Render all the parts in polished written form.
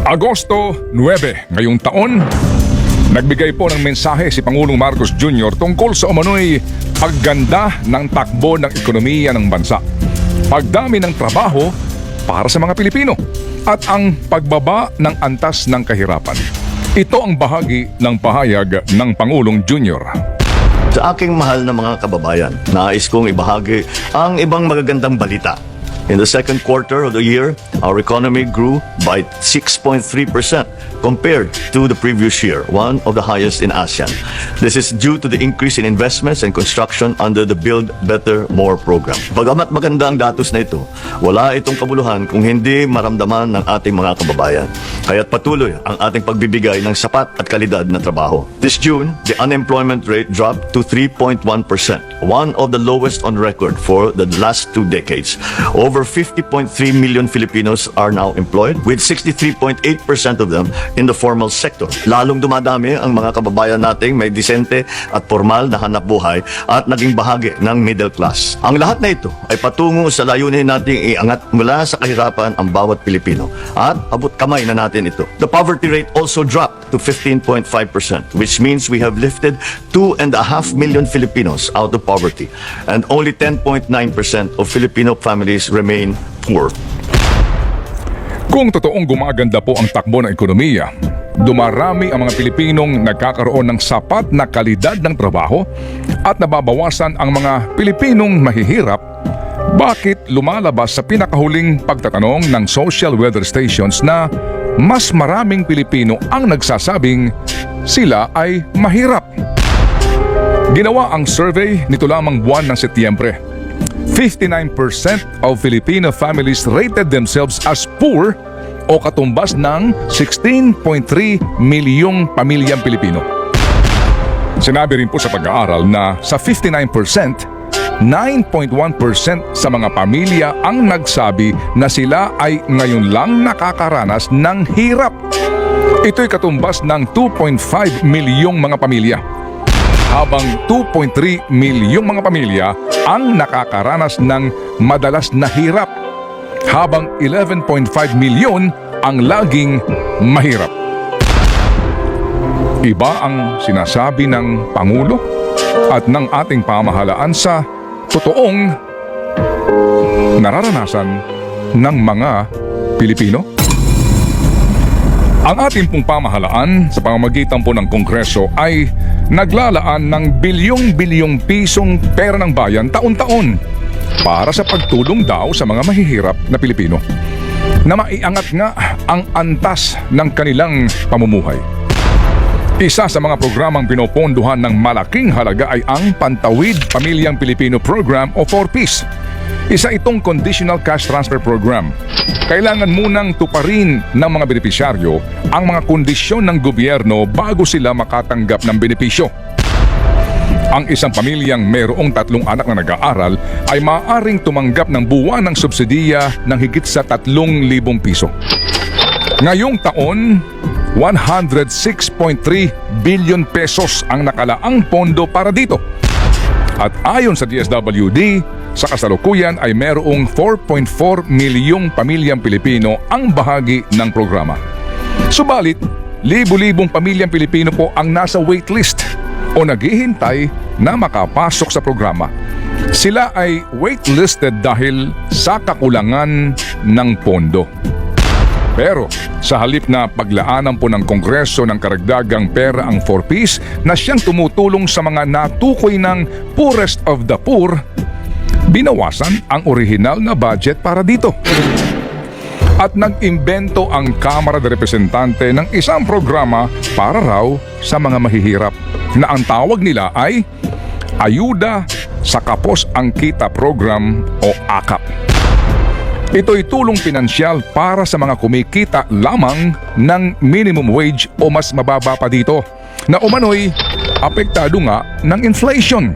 Agosto 9 ngayong taon, nagbigay po ng mensahe si Pangulong Marcos Jr. tungkol sa umano'y pagganda ng takbo ng ekonomiya ng bansa, pagdami ng trabaho para sa mga Pilipino, at ang pagbaba ng antas ng kahirapan. Ito ang bahagi ng pahayag ng Pangulong Jr. Sa aking mahal na mga kababayan, nais kong ibahagi ang ibang magagandang balita. In the second quarter of the year, our economy grew by 6.3% compared to the previous year, one of the highest in ASEAN. This is due to the increase in investments and construction under the Build Better More program. Bagamat maganda ang datos na ito, wala itong kabuluhan kung hindi maramdaman ng ating mga kababayan. Kaya't patuloy ang ating pagbibigay ng sapat at kalidad na trabaho. This June, the unemployment rate dropped to 3.1%, one of the lowest on record for the last 2 decades. Over 50.3 million Filipinos are now employed, with 63.8% of them in the formal sector. Lalong dumadami ang mga kababayan nating may disente at formal na hanapbuhay at naging bahagi ng middle class. Ang lahat na ito ay patungo sa layunin nating iangat mula sa kahirapan ang bawat Pilipino, at abot kamay na natin ito. The poverty rate also dropped to 15.5%, which means we have lifted 2.5 million Filipinos out of poverty, and only 10.9% of Filipino families remain poor. Kung totoong gumaganda po ang takbo ng ekonomiya, dumarami ang mga Pilipinong nagkakaroon ng sapat na kalidad ng trabaho at nababawasan ang mga Pilipinong mahihirap, bakit lumalabas sa pinakahuling pagtatanong ng social weather stations na mas maraming Pilipino ang nagsasabing sila ay mahirap? Ginawa ang survey nito lamang buwan ng Setyembre. 59% of Filipino families rated themselves as poor, o katumbas ng 16.3 milyong pamilyang Pilipino. Sinabi rin po sa pag-aaral na sa 59%, 9.1% sa mga pamilya ang nagsabi na sila ay ngayon lang nakakaranas ng hirap. Ito'y katumbas ng 2.5 milyong mga pamilya, habang 2.3 milyong mga pamilya ang nakakaranas ng madalas na hirap, habang 11.5 milyon ang laging mahirap. Iba ang sinasabi ng Pangulo at ng ating pamahalaan sa totoong nararanasan ng mga Pilipino. Ang ating pong pamahalaan sa pamamagitan po ng Kongreso ay naglalaan ng bilyong-bilyong pisong pera ng bayan taon-taon para sa pagtulong daw sa mga mahihirap na Pilipino na maiangat nga ang antas ng kanilang pamumuhay. Isa sa mga programang pinopondohan ng malaking halaga ay ang Pantawid Pamilyang Pilipino Program o 4Ps. Isa itong conditional cash transfer program. Kailangan munang tuparin ng mga benepisyaryo ang mga kondisyon ng gobyerno bago sila makatanggap ng benepisyo. Ang isang pamilyang mayroong 3 anak na nag-aaral ay maaaring tumanggap ng buwan ng subsidiya ng higit sa 3,000 piso. Ngayong taon, 106.3 billion pesos ang nakalaang pondo para dito. At ayon sa DSWD, sa kasalukuyan ay mayroong 4.4 milyong pamilyang Pilipino ang bahagi ng programa. Subalit, libu-libong pamilyang Pilipino po ang nasa waitlist o naghihintay na makapasok sa programa. Sila ay waitlisted dahil sa kakulangan ng pondo. Pero sa halip na paglaanan po ng Kongreso ng karagdagang pera ang 4Ps na siyang tumutulong sa mga natukoy ng poorest of the poor, binawasan ang orihinal na budget para dito. At nag-imbento ang Kamara de Representante ng isang programa para raw sa mga mahihirap na ang tawag nila ay Ayuda sa Kapos ang Kita Program o AKAP. Ito'y tulong pinansyal para sa mga kumikita lamang ng minimum wage o mas mababa pa dito, na umano'y apektado nga ng inflation.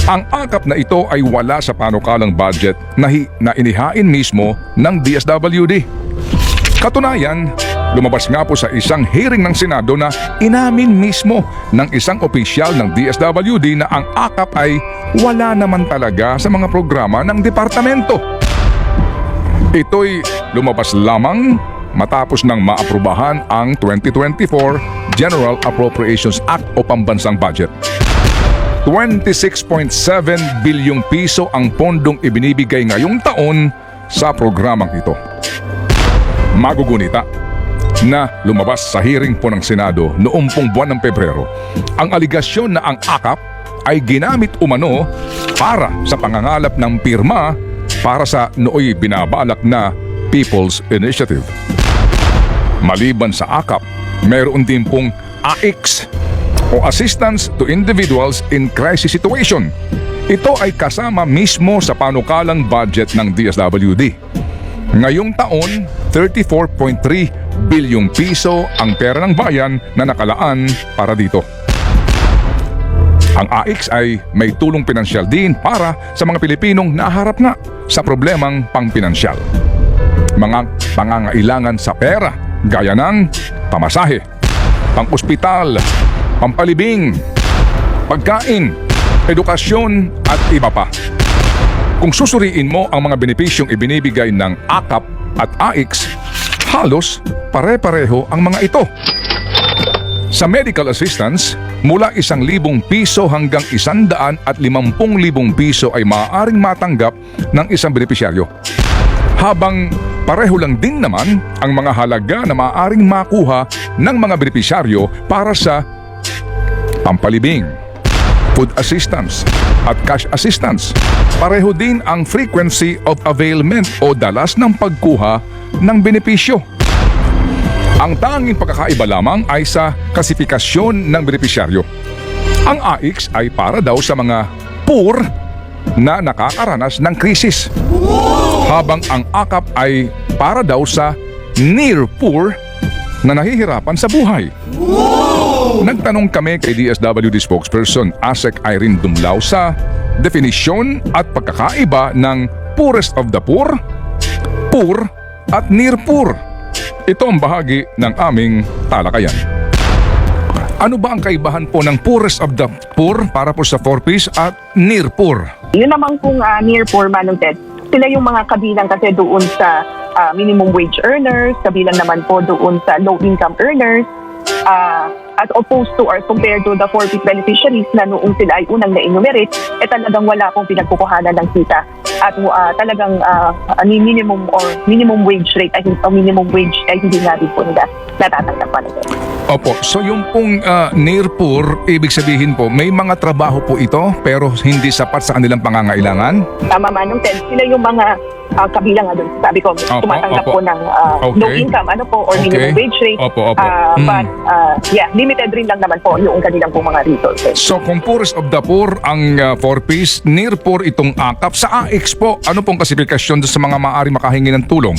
Ang AKAP na ito ay wala sa panukalang budget na inihain mismo ng DSWD. Katunayan, lumabas nga po sa isang hearing ng Senado na inamin mismo ng isang opisyal ng DSWD na ang AKAP ay wala naman talaga sa mga programa ng departamento. Ito'y lumabas lamang matapos nang maaprubahan ang 2024 General Appropriations Act o pambansang budget. 26.7 bilyong piso ang pondong ibinibigay ngayong taon sa programang ito. Magugunita na lumabas sa hearing po ng Senado noong pong buwan ng Pebrero ang aligasyon na ang AKAP ay ginamit umano para sa pangangalap ng pirma para sa nooy binabalak na People's Initiative. Maliban sa AKAP, mayroon din pong AIX o Assistance to Individuals in Crisis Situation. Ito ay kasama mismo sa panukalang budget ng DSWD. Ngayong taon, 34.3 bilyong piso ang pera ng bayan na nakalaan para dito. Ang AIX ay may tulong pinansyal din para sa mga Pilipinong naharap nga sa problemang pangpinansyal. Mga pangangailangan sa pera gaya ng pamasahe, pang-ospital, pampalibing, pagkain, edukasyon at iba pa. Kung susuriin mo ang mga benepisyong ibinibigay ng AKAP at AIX, halos pare-pareho ang mga ito. Sa medical assistance, mula 1,000 piso hanggang 150,000 piso ay maaaring matanggap ng isang benepisyaryo. Habang pareho lang din naman ang mga halaga na maaaring makuha ng mga benepisyaryo para sa pampalibing, food assistance at cash assistance. Pareho din ang frequency of availment o dalas ng pagkuha ng benepisyo. Ang tanging pagkakaiba lamang ay sa klasifikasyon ng benepisyaryo. Ang AIX ay para daw sa mga poor na nakakaranas ng krisis, habang ang AKAP ay para daw sa near poor na nahihirapan sa buhay. Nagtanong kami kay DSWD spokesperson ASEC Irene Dumlao sa definisyon at pagkakaiba ng poorest of the poor, poor at near poor. Ito ang bahagi ng aming talakayan. Ano ba ang kaibahan po ng poorest of the poor para po sa 4Ps at near poor? Yun naman kung near poor, Manong Ted, sila yung mga kabilang kasi doon sa minimum wage earners, kabilang naman po doon sa low income earners, as opposed to or compared to the 4P beneficiaries na noong sila ay unang na-enumerate, talagang wala pong pinagkukuhanan ng kita. At talagang minimum wage rate ay hindi nga din po nila natatanggap pa nila. Opo, so yung pong near poor, ibig sabihin po, may mga trabaho po ito pero hindi sapat sa kanilang pangangailangan? Tama, Manong Ted, sila yung mga kabilang nga doon. Sabi ko, tumatanggap po ng low income or minimum wage rate. But limited rin lang naman po yung kanilang po mga resources. So kung poorest of the poor ang 4Ps, near poor itong AKAP, sa AIX po, ano pong klasifikasyon sa mga maaari makahingi ng tulong?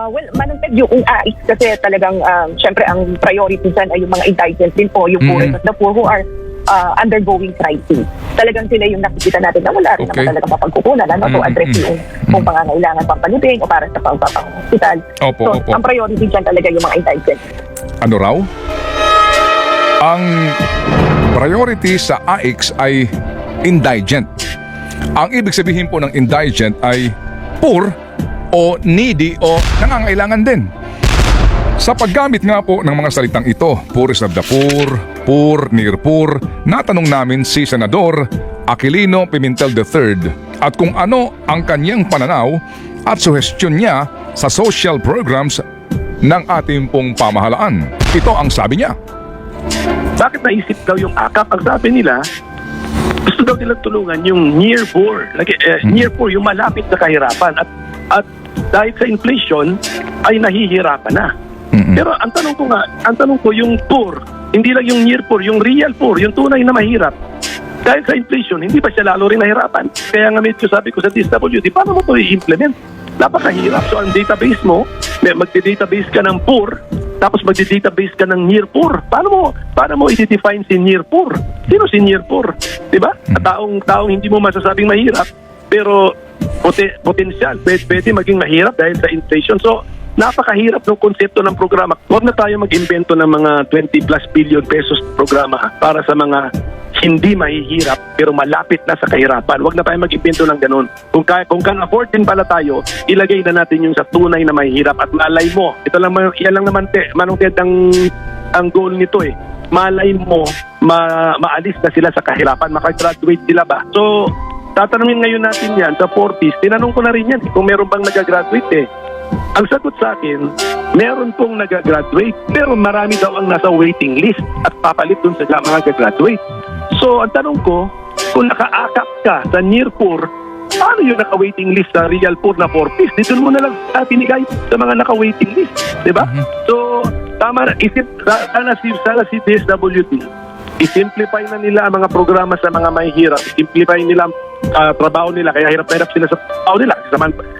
Well, Manong Ted, yung AIX kasi talagang syempre ang priority dyan ay yung mga indigent din po, yung poorest of the poor who are undergoing crisis. Talagang sila yung nakikita natin na wala rin naman talaga mapagkukunan to address yung pangangailangan pampalibing o para sa pagpapahospital. Ang priority dyan talaga yung mga indigent. Ano raw? Ang priority sa AIX ay indigent. Ang ibig sabihin po ng indigent ay poor o needy o nangangailangan din. Sa paggamit nga po ng mga salitang ito, poorest of the poor, near poor, natanong namin si Senador Aquilino Pimentel III at kung ano ang kanyang pananaw at suhestyon niya sa social programs ng ating pong pamahalaan. Ito ang sabi niya. Bakit naisip daw yung AKAP? Ang sabi nila, gusto daw nilang tulungan yung near poor. Near poor, yung malapit na kahirapan. At dahil sa inflation, ay nahihirapan na. Pero ang tanong ko yung poor, hindi lang yung near poor, yung real poor, yung tunay na mahirap. Dahil sa inflation, hindi ba siya lalo rin nahirapan? Kaya nga medyo sabi ko sa DSWD, paano mo ito i-implement? Napakahirap. So ang database mo, magde-database ka ng poor, tapos magde-database ka ng near poor. Paano mo i-define si near poor? Sino si near poor? Diba? Taong hindi mo masasabing mahirap, pero potensyal, pwede maging mahirap dahil sa inflation. So, napakahirap ng konsepto ng programa. Huwag na tayo mag-invento ng mga 20 plus billion pesos programa para sa mga hindi mahihirap pero malapit na sa kahirapan. Huwag na tayo mag-impento ng ganun. Kung can afford din pala tayo, ilagay na natin yung sa tunay na mahihirap at malay mo. Yan lang naman Manong Ted ang goal nito eh. Malay mo maalis na sila sa kahirapan, makagraduate sila ba? So tatanungin ngayon natin yan sa 40s. Tinanong ko na rin yan kung meron bang nagagraduate eh. Ang sagot sa akin, meron pong nagagraduate pero marami daw ang nasa waiting list at papalit dun sa mga nagagraduate. So ang tanong ko, kung nakaakap ka sa near poor, paano yung naka-waiting list sa real poor na 4Ps? Dito mo na lang pinigay sa mga naka-waiting list. Diba? So tama na, sana si DSWD, i-simplify na nila ang mga programa sa mga mahihirap, i-simplify nila ang trabaho nila, kaya hirap na hirap sila sa trabaho nila.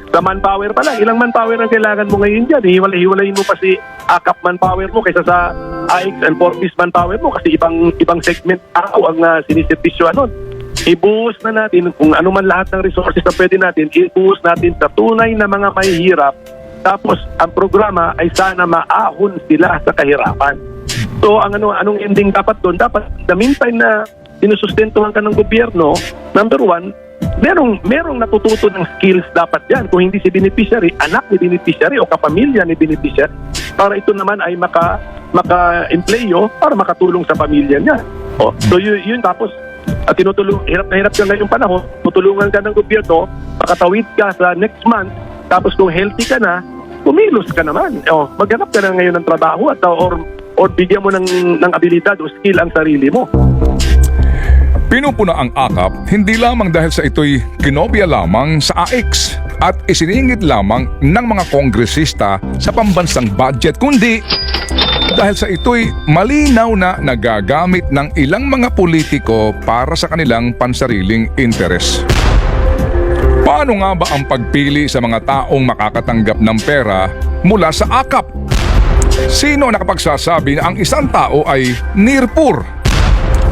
Sa manpower pa lang, ilang manpower ang kailangan mo ngayon dyan? Hiwalayin mo pa si AKAP manpower mo kaysa sa AX and 4Ps manpower mo kasi ibang segment ang siniservisyo nun. Ibuhos na natin kung ano man lahat ng resources na pwede natin, ibuhos natin sa tunay na mga mahihirap. Tapos ang programa ay sana maahon sila sa kahirapan. So anong ending dapat doon? Dapat the meantime na sinusustentuhan ka ng gobyerno, number one, merong natututo ng skills dapat yan. Kung hindi si beneficiary, anak ni beneficiary o kapamilya ni beneficiary, para ito naman ay maka-empleyo para makatulong sa pamilya niya. So yun tapos at hirap na hirap ka ngayong panahon, tutulungan ka ng gobyerno, makatawid ka sa next month, tapos kung healthy ka na, kumilos ka naman. Maghanap ka na ngayon ng trabaho at or bigyan mo ng abilidad o skill ang sarili mo. Pinupuna ang AKAP hindi lamang dahil sa ito'y kinopya lamang sa AX at isiningit lamang ng mga kongresista sa pambansang budget, kundi dahil sa ito'y malinaw na nagagamit ng ilang mga politiko para sa kanilang pansariling interes. Paano nga ba ang pagpili sa mga taong makakatanggap ng pera mula sa AKAP? Sino nakapagsasabi na ang isang tao ay near poor?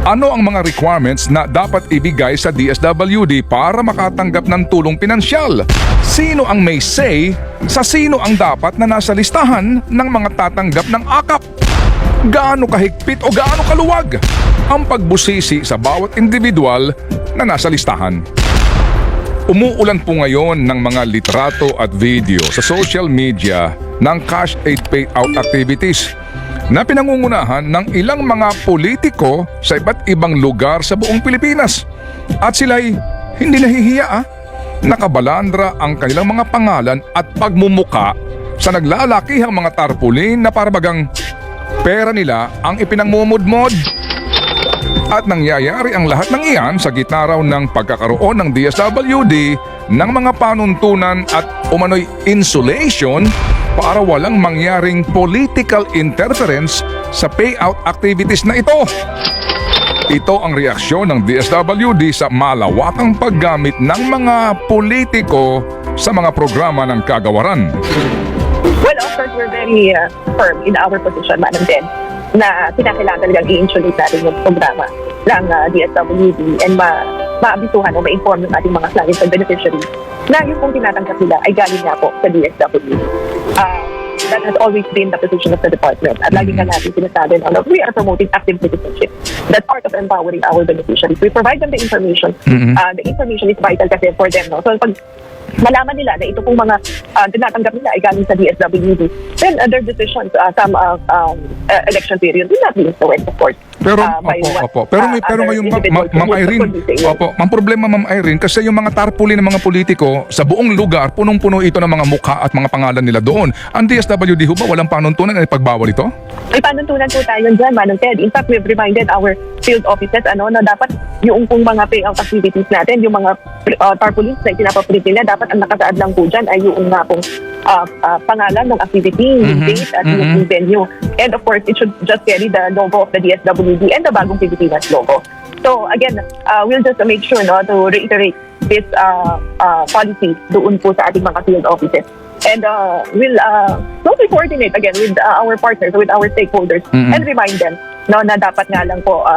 Ano ang mga requirements na dapat ibigay sa DSWD para makatanggap ng tulong pinansyal? Sino ang may say sa sino ang dapat na nasa listahan ng mga tatanggap ng AKAP? Gaano kahigpit o gaano kaluwag ang pagbusisi sa bawat individual na nasa listahan? Umuulan po ngayon ng mga litrato at video sa social media ng cash aid payout activities na pinangungunahan ng ilang mga politiko sa iba't ibang lugar sa buong Pilipinas. At sila'y hindi nahihiya nakabalandra ang kanilang mga pangalan at pagmumuka sa naglalakihang mga tarpaulin na parabagang pera nila ang ipinangmumudmod. At nangyayari ang lahat ng iyan sa gitna raw ng pagkakaroon ng DSWD ng mga panuntunan at umano'y insulation para walang mangyaring political interference sa payout activities na ito. Ito ang reaksyon ng DSWD sa malawakang paggamit ng mga politiko sa mga programa ng kagawaran. Well, of course, we're very firm in our position, Madam Ted, na kinakailangan talagang i-insulate natin yung programa ng DSWD and maabisuhan o ma-inform yung ating mga clients and beneficiaries na yung kung tinatanggap nila ay galing nga po sa DSWD. That has always been the position of the department. At lagi ka natin sinasabi na we are promoting active citizenship. That's part of empowering our beneficiaries. We provide them the information. The information is vital kasi for them. No? So pag malaman nila na ito pong mga tinatanggap nila ay galing sa DSWD, then their decisions some election period will not be influenced, of course. Pero ngayon Ma'am Irene, ang problema Ma'am Irene kasi yung mga tarpaulin ng mga politiko sa buong lugar punong-puno ito ng mga mukha at mga pangalan nila doon. Ang DSWD ho ba walang panuntunan na ipagbawal ito? May panuntunan po tayo dyan, Manong Ted. In fact, we've reminded our field offices na dapat yung pong mga payout activities natin, yung mga tarpaulins na itinapaprint nila, dapat ang nakasaad lang po dyan ay yung nga pong pangalan ng activity, date at yung venue. And of course, it should just carry the logo of the DSWD and the Bagong Pilipinas logo. So again, we'll just make sure to reiterate this policy doon po sa ating mga field offices. And we'll closely coordinate again with our partners, with our stakeholders, and remind them na dapat nga lang po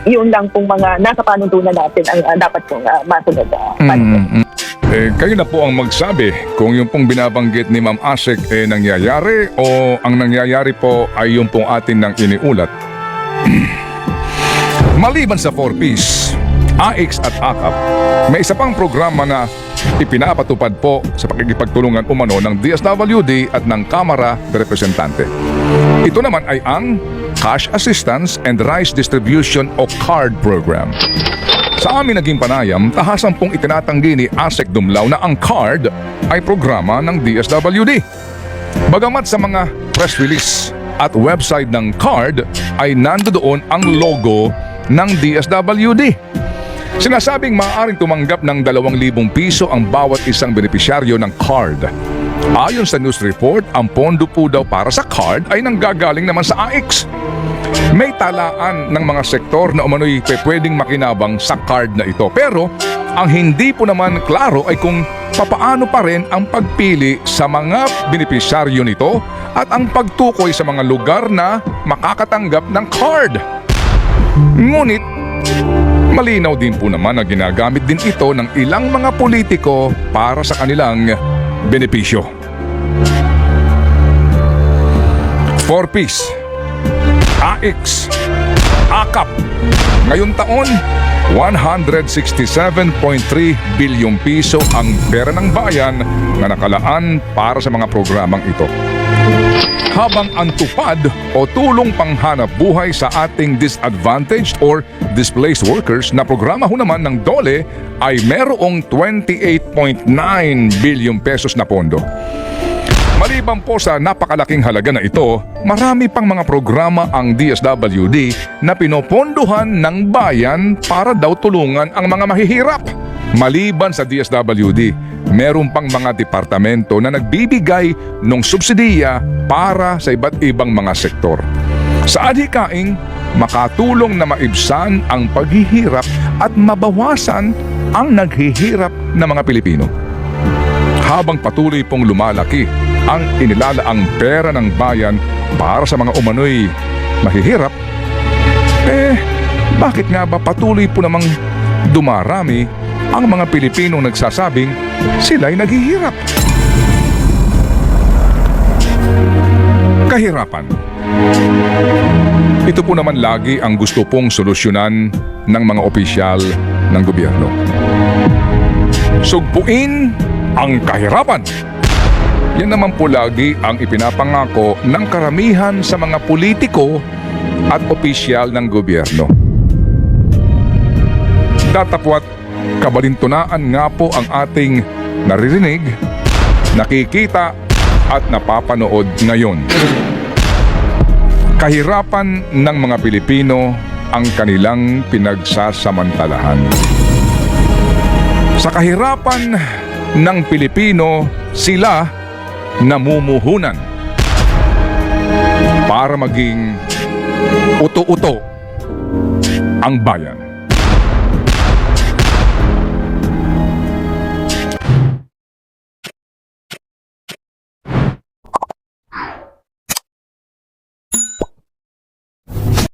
yun lang pong mga nasa panuntunan natin ang dapat pong masunod. Kayo na po ang magsabi kung yung pong binabanggit ni Ma'am Asek nangyayari o ang nangyayari po ay yung pong atin nang iniulat. Maliban sa 4Ps, AIX at AKAP, may isa pang programa na ipinapatupad po sa pakikipagtulungan umano ng DSWD at ng Kamara de Representante. Ito naman ay ang Cash Assistance and Rice Distribution o CARD Program. Sa amin naging panayam, tahasan pong itinatanggi ni ASEC Dumlao na ang CARD ay programa ng DSWD. Bagamat sa mga press release at website ng CARD ay nandoon ang logo ng DSWD. Sinasabing maaaring tumanggap ng 2,000 piso ang bawat isang benepisyaryo ng CARD. Ayon sa news report, ang pondo po daw para sa CARD ay nanggagaling naman sa AIX. May talaan ng mga sektor na umano'y pwedeng makinabang sa CARD na ito. Pero ang hindi po naman klaro ay kung papaano pa rin ang pagpili sa mga benepisyaryo nito at ang pagtukoy sa mga lugar na makakatanggap ng CARD. Ngunit, malinaw din po naman na ginagamit din ito ng ilang mga politiko para sa kanilang benepisyo. 4Ps, AIX, AKAP. Ngayong taon, 167.3 bilyong piso ang pera ng bayan na nakalaan para sa mga programang ito. Habang ang tupad o tulong panghanap buhay sa ating disadvantaged or displaced workers na programa ho naman ng DOLE ay merong 28.9 bilyong pesos na pondo. Maliban po sa napakalaking halaga na ito, marami pang mga programa ang DSWD na pinopondohan ng bayan para daw tulungan ang mga mahihirap. Maliban sa DSWD, meron pang mga departamento na nagbibigay ng subsidiya para sa iba't ibang mga sektor. Sa adhikaing, makatulong na maibsan ang paghihirap at mabawasan ang naghihirap na mga Pilipino. Habang patuloy pong lumalaki ang inilalaang pera ng bayan para sa mga umano'y mahihirap, bakit nga ba patuloy po namang dumarami ang mga Pilipinong nagsasabing sila'y naghihirap? Kahirapan. Ito po naman lagi ang gusto pong solusyonan ng mga opisyal ng gobyerno. Sugpuin ang kahirapan. Yan naman po lagi ang ipinapangako ng karamihan sa mga politiko at opisyal ng gobyerno. Datapwat, kabalintunaan nga po ang ating naririnig, nakikita at napapanood ngayon. Kahirapan ng mga Pilipino ang kanilang pinagsasamantalahan. Sa kahirapan ng Pilipino, sila namumuhunan para maging uto-uto ang bayan.